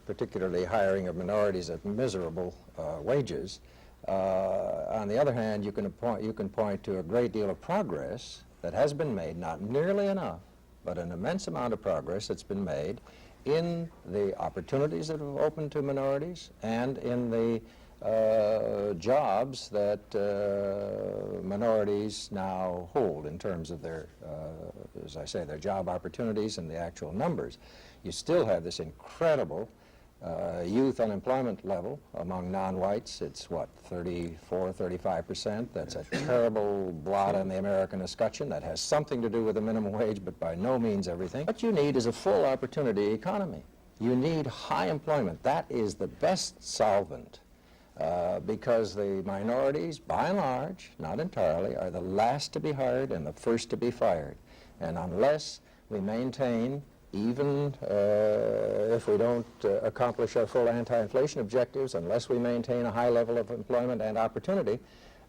[SPEAKER 7] particularly hiring of minorities at miserable wages, on the other hand, you can point to a great deal of progress that has been made, not nearly enough, but an immense amount of progress that's been made in the opportunities that have opened to minorities and in the jobs that minorities now hold in terms of their, as I say, their job opportunities and the actual numbers. You still have this incredible youth unemployment level among non-whites. It's what, 34, 35%? That's a terrible blot on the American escutcheon. That has something to do with the minimum wage, but by no means everything. What you need is a full opportunity economy. You need high employment. That is the best solvent because the minorities, by and large, not entirely, are the last to be hired and the first to be fired. And unless we maintain, even if we don't accomplish our full anti-inflation objectives, unless we maintain a high level of employment and opportunity,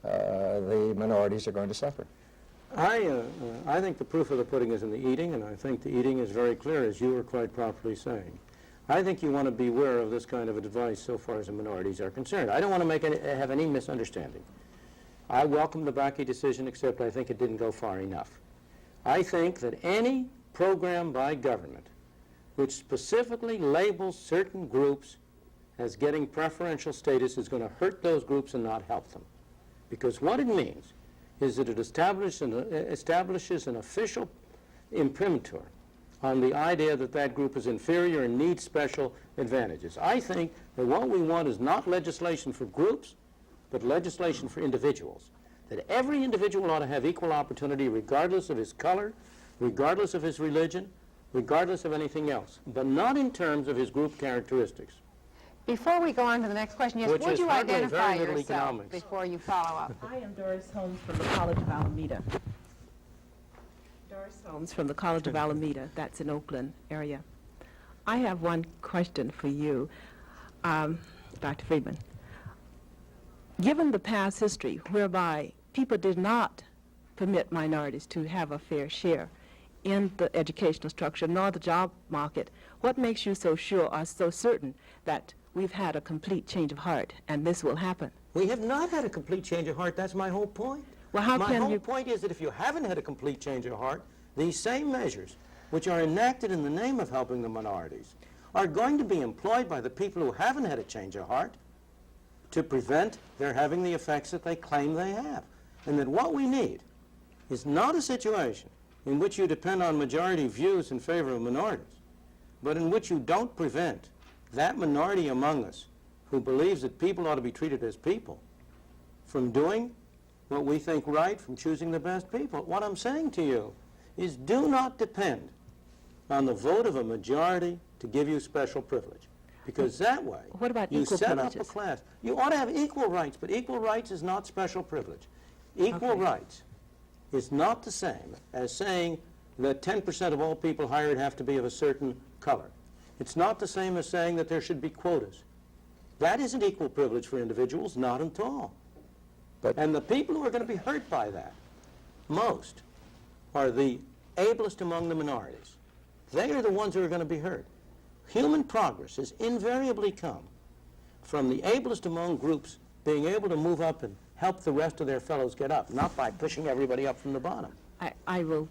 [SPEAKER 7] the minorities are going to suffer.
[SPEAKER 6] I think the proof of the pudding is in the eating, and I think the eating is very clear, as you were quite properly saying. I think you want to beware of this kind of advice so far as the minorities are concerned. I don't want to have any misunderstanding. I welcome the Bakke decision, except I think it didn't go far enough. I think that any program by government which specifically labels certain groups as getting preferential status is going to hurt those groups and not help them. Because what it means is that it establishes an official imprimatur on the idea that that group is inferior and needs special advantages. I think that what we want is not legislation for groups, but legislation for individuals. That every individual ought to have equal opportunity regardless of his color, regardless of his religion, regardless of anything else, but not in terms of his group characteristics.
[SPEAKER 5] Before we go on to the next question, yes, would you identify yourself before you follow up?
[SPEAKER 10] I am Doris Holmes from the College of Alameda. Doris Holmes from the College of Alameda. That's in Oakland area. I have one question for you, Dr. Friedman. Given the past history whereby people did not permit minorities to have a fair share in the educational structure nor the job market, what makes you so sure or so certain that we've had a complete change of heart and this will happen?
[SPEAKER 6] We have not had a complete change of heart. That's my whole point.
[SPEAKER 10] Well, how
[SPEAKER 6] my
[SPEAKER 10] can
[SPEAKER 6] whole point is that if you haven't had a complete change of heart, these same measures, which are enacted in the name of helping the minorities, are going to be employed by the people who haven't had a change of heart to prevent their having the effects that they claim they have. And that what we need is not a situation in which you depend on majority views in favor of minorities, but in which you don't prevent that minority among us who believes that people ought to be treated as people from doing what we think right, from choosing the best people. What I'm saying to you is do not depend on the vote of a majority to give you special privilege. Because that way,
[SPEAKER 10] what about
[SPEAKER 6] you
[SPEAKER 10] equal
[SPEAKER 6] set
[SPEAKER 10] privileges?
[SPEAKER 6] up a class. You ought to have equal rights, but equal rights is not special privilege. Equal rights is not the same as saying that 10% of all people hired have to be of a certain color. It's not the same as saying that there should be quotas. That isn't equal privilege for individuals, not at all. And the people who are going to be hurt by that most are the ablest among the minorities. They are the ones who are going to be hurt. Human progress has invariably come from the ablest among groups being able to move up and help the rest of their fellows get up, not by pushing everybody up from the bottom.
[SPEAKER 10] I will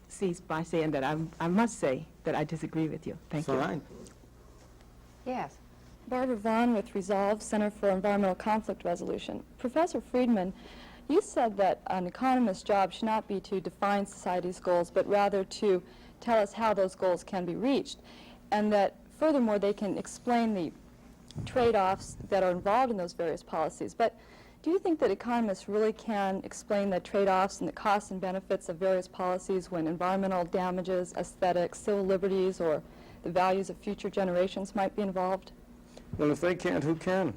[SPEAKER 10] cease by saying that I must say that I disagree with you. Thank you.
[SPEAKER 6] Fine.
[SPEAKER 5] Yes.
[SPEAKER 11] Barbara Vaughn with Resolve, Center for Environmental Conflict Resolution. Professor Friedman, you said that an economist's job should not be to define society's goals, but rather to tell us how those goals can be reached, and that furthermore they can explain the trade-offs that are involved in those various policies. But do you think that economists really can explain the trade-offs and the costs and benefits of various policies when environmental damages, aesthetics, civil liberties, or the values of future generations might be involved?
[SPEAKER 6] Well, if they can't, who can?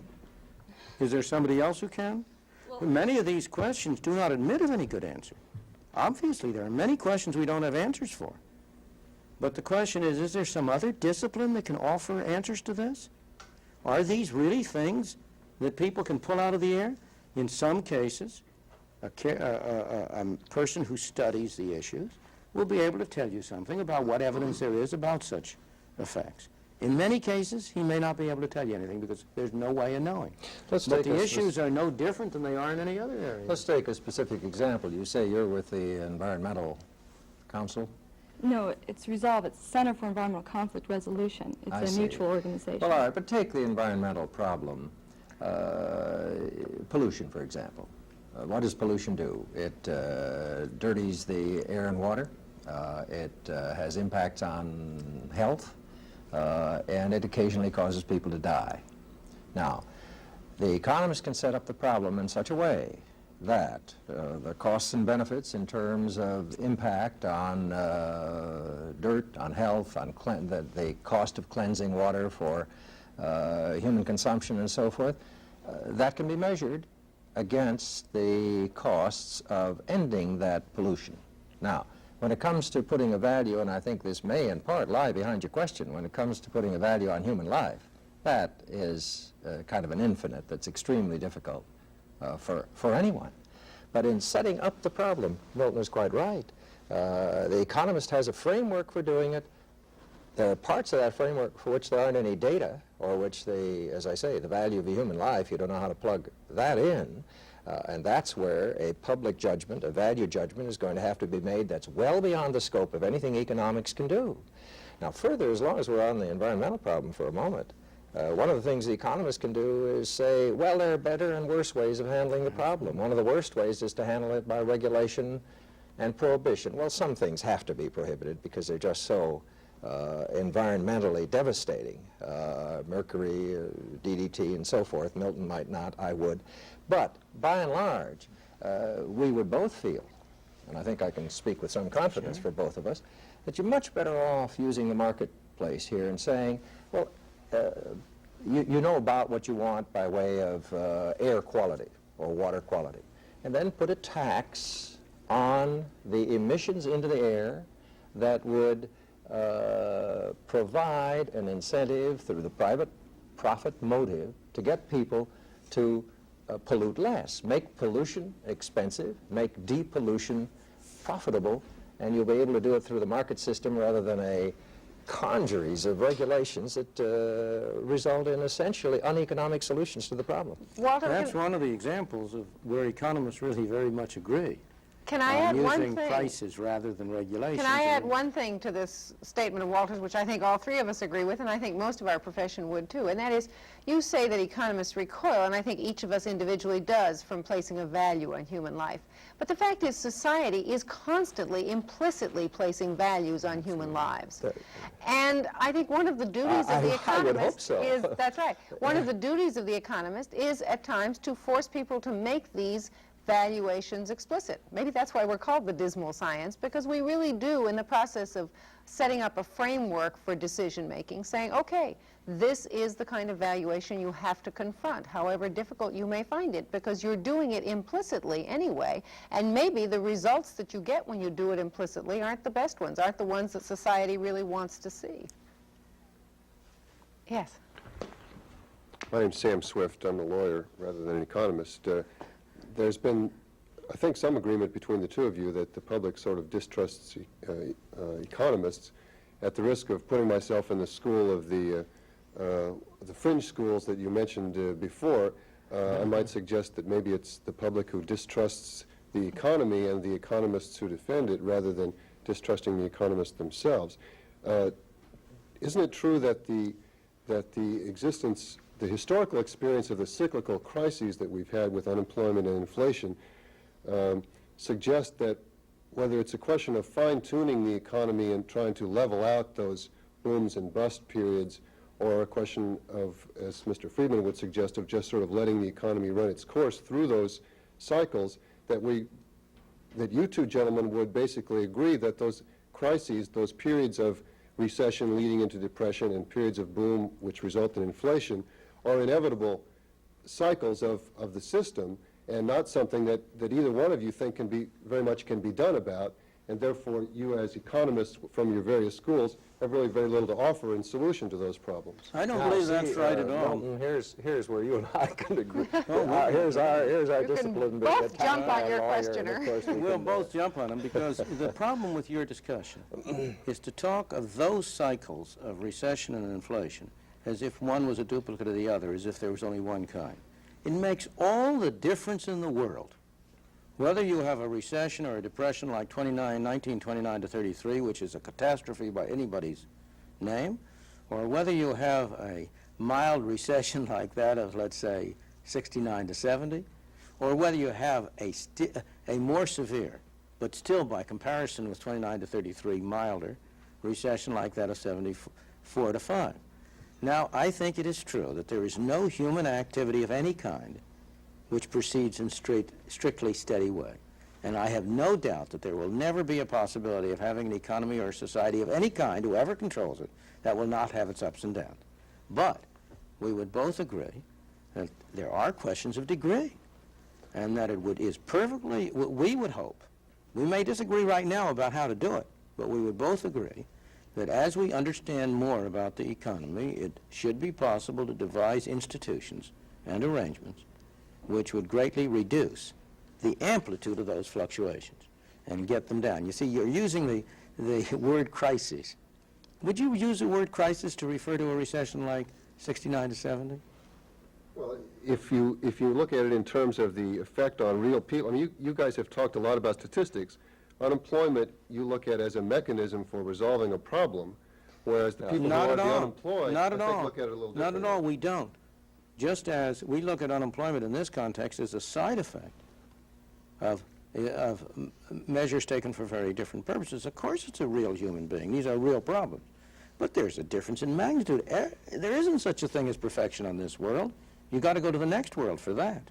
[SPEAKER 6] Is there somebody else who can? Many of these questions do not admit of any good answer. Obviously, there are many questions we don't have answers for. But the question is there some other discipline that can offer answers to this? Are these really things that people can pull out of the air? In some cases, a person who studies the issues will be able to tell you something about what evidence there is about such effects. In many cases, he may not be able to tell you anything because there's no way of knowing. But the issues are no different than they are in any other area.
[SPEAKER 7] Let's take a specific example. You say you're with the Environmental Council?
[SPEAKER 11] No, it's Resolve. It's Center for Environmental Conflict Resolution. It's a mutual organization.
[SPEAKER 7] Well, all right, but take the environmental problem. pollution, for example. What does pollution do? It dirties the air and water. It has impacts on health, and it occasionally causes people to die. Now, the economist can set up the problem in such a way that the costs and benefits in terms of impact on dirt, on health, on the cost of cleansing water for human consumption and so forth, that can be measured against the costs of ending that pollution. Now, when it comes to putting a value, and I think this may in part lie behind your question, when it comes to putting a value on human life, that is kind of an infinite that's extremely difficult for anyone. But in setting up the problem, Milton is quite right. The economist has a framework for doing it. There are parts of that framework for which there aren't any data, or which as I say, the value of a human life, you don't know how to plug that in. And that's where a public judgment, a value judgment, is going to have to be made that's well beyond the scope of anything economics can do. Now further, as long as we're on the environmental problem for a moment, one of the things the economists can do is say, well, there are better and worse ways of handling the problem. One of the worst ways is to handle it by regulation and prohibition. Well, some things have to be prohibited because they're just so environmentally devastating. Mercury, DDT, and so forth. Milton might not, I would. But by and large, we would both feel, and I think I can speak with some confidence for both of us, that you're much better off using the marketplace here and saying, well, you know about what you want by way of air quality or water quality, and then put a tax on the emissions into the air that would provide an incentive through the private profit motive to get people to pollute less. Make pollution expensive, make depollution profitable, and you'll be able to do it through the market system rather than a congeries of regulations that result in essentially uneconomic solutions to the problem.
[SPEAKER 5] Walter,
[SPEAKER 6] that's one of the examples of where economists really very much agree.
[SPEAKER 5] Can I add one
[SPEAKER 6] using
[SPEAKER 5] thing?
[SPEAKER 6] Prices rather than regulations.
[SPEAKER 5] Can I add one thing to this statement of Walter's, which I think all three of us agree with, and I think most of our profession would too, and that is, you say that economists recoil, and I think each of us individually does, from placing a value on human life. But the fact is, society is constantly, implicitly placing values on human lives. And I think one of the duties of the economist is, that's right, one of the duties of the economist is at times to force people to make these valuations explicit. Maybe that's why we're called the dismal science, because we really do, in the process of setting up a framework for decision making, saying, okay, this is the kind of valuation you have to confront, however difficult you may find it, because you're doing it implicitly anyway, and maybe the results that you get when you do it implicitly aren't the best ones, aren't the ones that society really wants to see. Yes?
[SPEAKER 12] My name's Sam Swift. I'm a lawyer rather than an economist. There's been, I think, some agreement between the two of you that the public sort of distrusts economists. At the risk of putting myself in the school of the fringe schools that you mentioned before, I might suggest that maybe it's the public who distrusts the economy and the economists who defend it rather than distrusting the economists themselves. Isn't it true that the historical experience of the cyclical crises that we've had with unemployment and inflation suggest that whether it's a question of fine-tuning the economy and trying to level out those booms and bust periods, or a question of, as Mr. Friedman would suggest, of just sort of letting the economy run its course through those cycles, that you two gentlemen would basically agree that those crises, those periods of recession leading into depression and periods of boom which result in inflation, are inevitable cycles of the system, and not something that either one of you think very much can be done about, and therefore you as economists from your various schools have really very little to offer in solution to those problems.
[SPEAKER 6] I don't believe that's right at all.
[SPEAKER 7] Milton, here's where you and I can agree. Here's our discipline.
[SPEAKER 5] Both jump on your questioner.
[SPEAKER 6] We'll both jump on them, because the problem with your discussion is to talk of those cycles of recession and inflation as if one was a duplicate of the other, as if there was only one kind. It makes all the difference in the world, whether you have a recession or a depression like 1929 to 33, which is a catastrophe by anybody's name, or whether you have a mild recession like that of, let's say, 69 to 70, or whether you have a more severe, but still by comparison with 29 to 33 milder recession like that of 74 to 5. Now, I think it is true that there is no human activity of any kind which proceeds in strictly steady way. And I have no doubt that there will never be a possibility of having an economy or society of any kind, whoever controls it, that will not have its ups and downs. But we would both agree that there are questions of degree, and that is perfectly, we would hope, we may disagree right now about how to do it, but we would both agree that as we understand more about the economy, it should be possible to devise institutions and arrangements which would greatly reduce the amplitude of those fluctuations and get them down. You see, you're using the word crisis. Would you use the word crisis to refer to a recession like 69 to 70?
[SPEAKER 12] Well, if you look at it in terms of the effect on real people, I mean, you guys have talked a lot about statistics. Unemployment you look at as a mechanism for resolving a problem, whereas the people who are the unemployed, I think, look at it a little differently.
[SPEAKER 6] Not at all, we don't. Just as we look at unemployment in this context as a side effect of measures taken for very different purposes. Of course it's a real human being. These are real problems. But there's a difference in magnitude. There isn't such a thing as perfection on this world. You've got to go to the next world for that.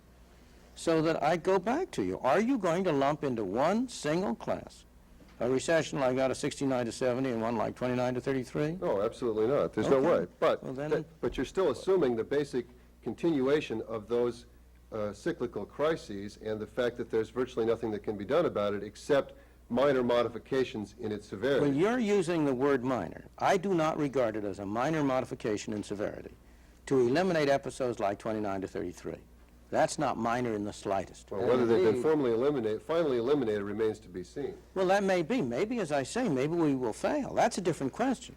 [SPEAKER 6] So that I go back to you. Are you going to lump into one single class a recession like that of 69 to 70 and one like 29 to 33?
[SPEAKER 12] No, absolutely not. There's no way. But,
[SPEAKER 6] well,
[SPEAKER 12] but you're still assuming the basic continuation of those cyclical crises and the fact that there's virtually nothing that can be done about it except minor modifications in its severity.
[SPEAKER 6] When you're using the word minor, I do not regard it as a minor modification in severity to eliminate episodes like 29 to 33. That's not minor in the slightest.
[SPEAKER 12] Well, whether they've been finally eliminated remains to be seen.
[SPEAKER 6] Well, that may be. Maybe, as I say, maybe we will fail. That's a different question.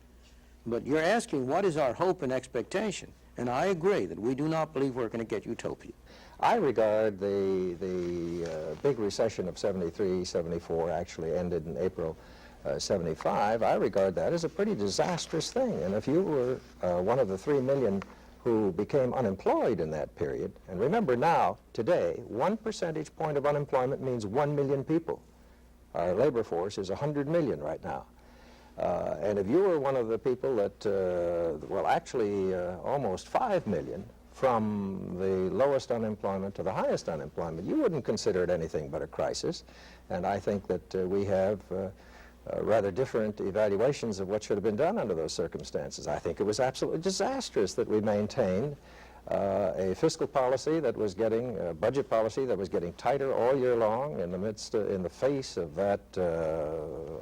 [SPEAKER 6] But you're asking what is our hope and expectation. And I agree that we do not believe we're going to get utopia.
[SPEAKER 7] I regard the big recession of 73, 74 actually ended in April 75. I regard that as a pretty disastrous thing. And if you were one of the 3 million who became unemployed in that period, and remember now, today, 1 percentage point of unemployment means 1 million people. Our labor force is 100 million right now. And if you were one of the people that, well, actually almost 5 million, from the lowest unemployment to the highest unemployment, you wouldn't consider it anything but a crisis. And I think that we have rather different evaluations of what should have been done under those circumstances. I think it was absolutely disastrous that we maintained a fiscal policy that was getting, a budget policy that was getting tighter all year long in the face of that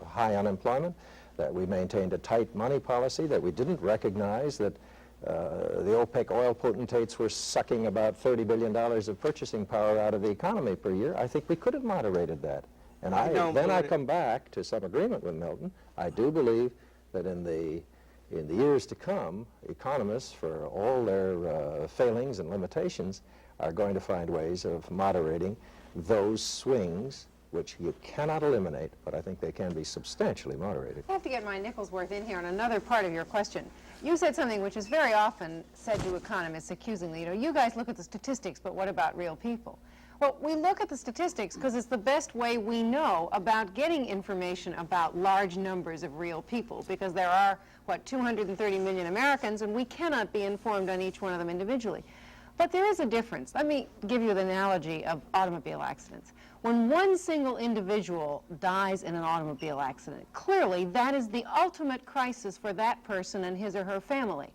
[SPEAKER 7] high unemployment, that we maintained a tight money policy, that we didn't recognize that the OPEC oil potentates were sucking about $30 billion of purchasing power out of the economy per year. I think we could have moderated that. And then I come back to some agreement with Milton. I do believe that in the years to come, economists, for all their failings and limitations, are going to find ways of moderating those swings which you cannot eliminate, but I think they can be substantially moderated.
[SPEAKER 5] I have to get my nickel's worth in here on another part of your question. You said something which is very often said to economists accusingly, you guys look at the statistics, but what about real people? Well, we look at the statistics because it's the best way we know about getting information about large numbers of real people, because there are, 230 million Americans, and we cannot be informed on each one of them individually. But there is a difference. Let me give you the analogy of automobile accidents. When one single individual dies in an automobile accident, clearly that is the ultimate crisis for that person and his or her family.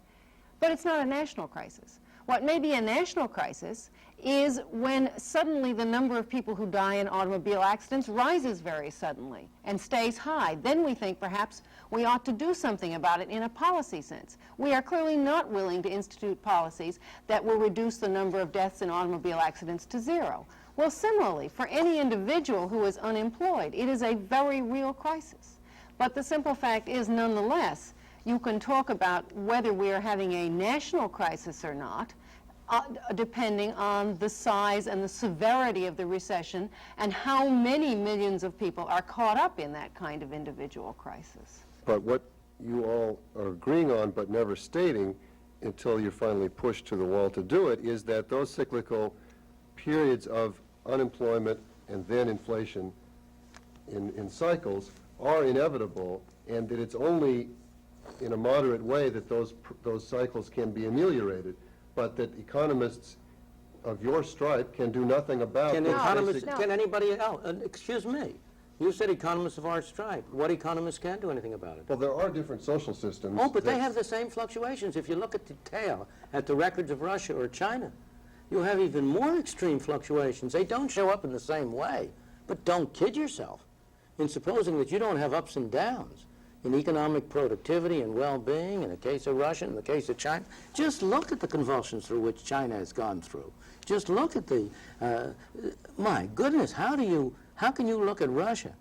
[SPEAKER 5] But it's not a national crisis. What may be a national crisis is when suddenly the number of people who die in automobile accidents rises very suddenly and stays high. Then we think perhaps we ought to do something about it in a policy sense. We are clearly not willing to institute policies that will reduce the number of deaths in automobile accidents to 0. Well, similarly, for any individual who is unemployed, it is a very real crisis. But the simple fact is, nonetheless, you can talk about whether we are having a national crisis or not, depending on the size and the severity of the recession and how many millions of people are caught up in that kind of individual crisis.
[SPEAKER 12] But what you all are agreeing on but never stating until you're finally pushed to the wall to do it, is that those cyclical periods of unemployment and then inflation in cycles are inevitable, and that it's only in a moderate way that those cycles can be ameliorated, but that economists of your stripe can do nothing about
[SPEAKER 6] Can
[SPEAKER 12] those
[SPEAKER 6] economists,
[SPEAKER 12] basic-
[SPEAKER 6] can anybody else, excuse me, you said economists of our stripe. What economists can't do anything about it?
[SPEAKER 12] Well, there are different social systems.
[SPEAKER 6] Oh, but they
[SPEAKER 12] that-
[SPEAKER 6] have the same fluctuations. If you look at the tail, at the records of Russia or China, you have even more extreme fluctuations. They don't show up in the same way. But don't kid yourself in supposing that you don't have ups and downs in economic productivity and well-being, in the case of Russia, in the case of China. Just look at the convulsions through which China has gone through. Just look at the, my goodness, how can you look at Russia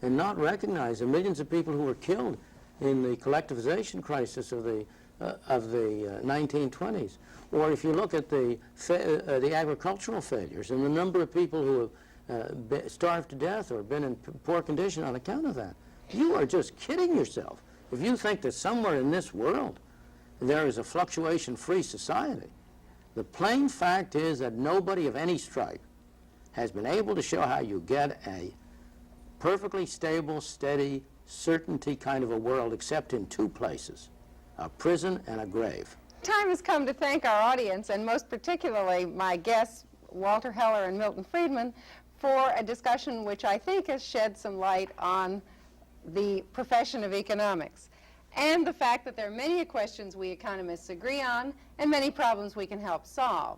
[SPEAKER 6] and not recognize the millions of people who were killed in the collectivization crisis of the 1920s? Or if you look at the agricultural failures and the number of people who have starved to death or been in poor condition on account of that. You are just kidding yourself if you think that somewhere in this world there is a fluctuation-free society. The plain fact is that nobody of any stripe has been able to show how you get a perfectly stable, steady, certainty kind of a world except in two places, a prison and a grave.
[SPEAKER 5] Time has come to thank our audience, and most particularly my guests, Walter Heller and Milton Friedman, for a discussion which I think has shed some light on the profession of economics and the fact that there are many questions we economists agree on and many problems we can help solve.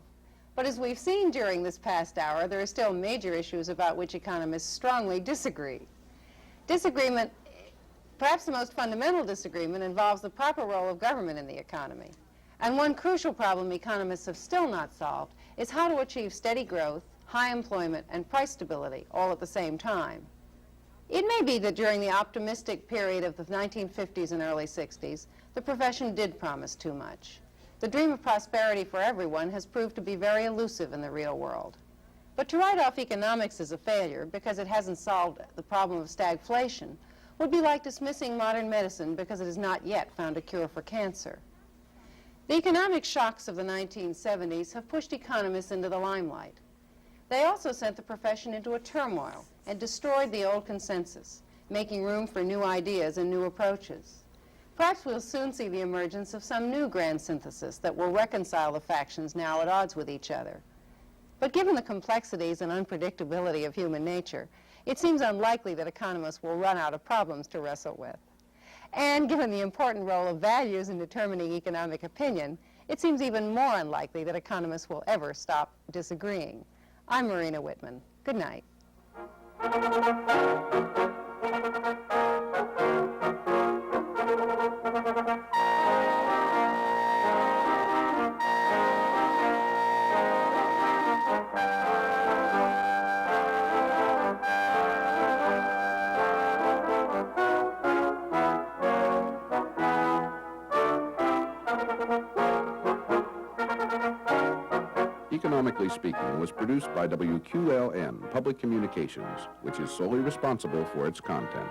[SPEAKER 5] But as we've seen during this past hour, there are still major issues about which economists strongly disagree. Disagreement, perhaps the most fundamental disagreement, involves the proper role of government in the economy. And one crucial problem economists have still not solved is how to achieve steady growth, high employment, and price stability all at the same time. It may be that during the optimistic period of the 1950s and early 60s, the profession did promise too much. The dream of prosperity for everyone has proved to be very elusive in the real world. But to write off economics as a failure because it hasn't solved the problem of stagflation would be like dismissing modern medicine because it has not yet found a cure for cancer. The economic shocks of the 1970s have pushed economists into the limelight. They also sent the profession into a turmoil and destroyed the old consensus, making room for new ideas and new approaches. Perhaps we'll soon see the emergence of some new grand synthesis that will reconcile the factions now at odds with each other. But given the complexities and unpredictability of human nature, it seems unlikely that economists will run out of problems to wrestle with. And given the important role of values in determining economic opinion, it seems even more unlikely that economists will ever stop disagreeing. I'm Marina Whitman. Good night.
[SPEAKER 13] Economically Speaking was produced by WQLN Public Communications, which is solely responsible for its content.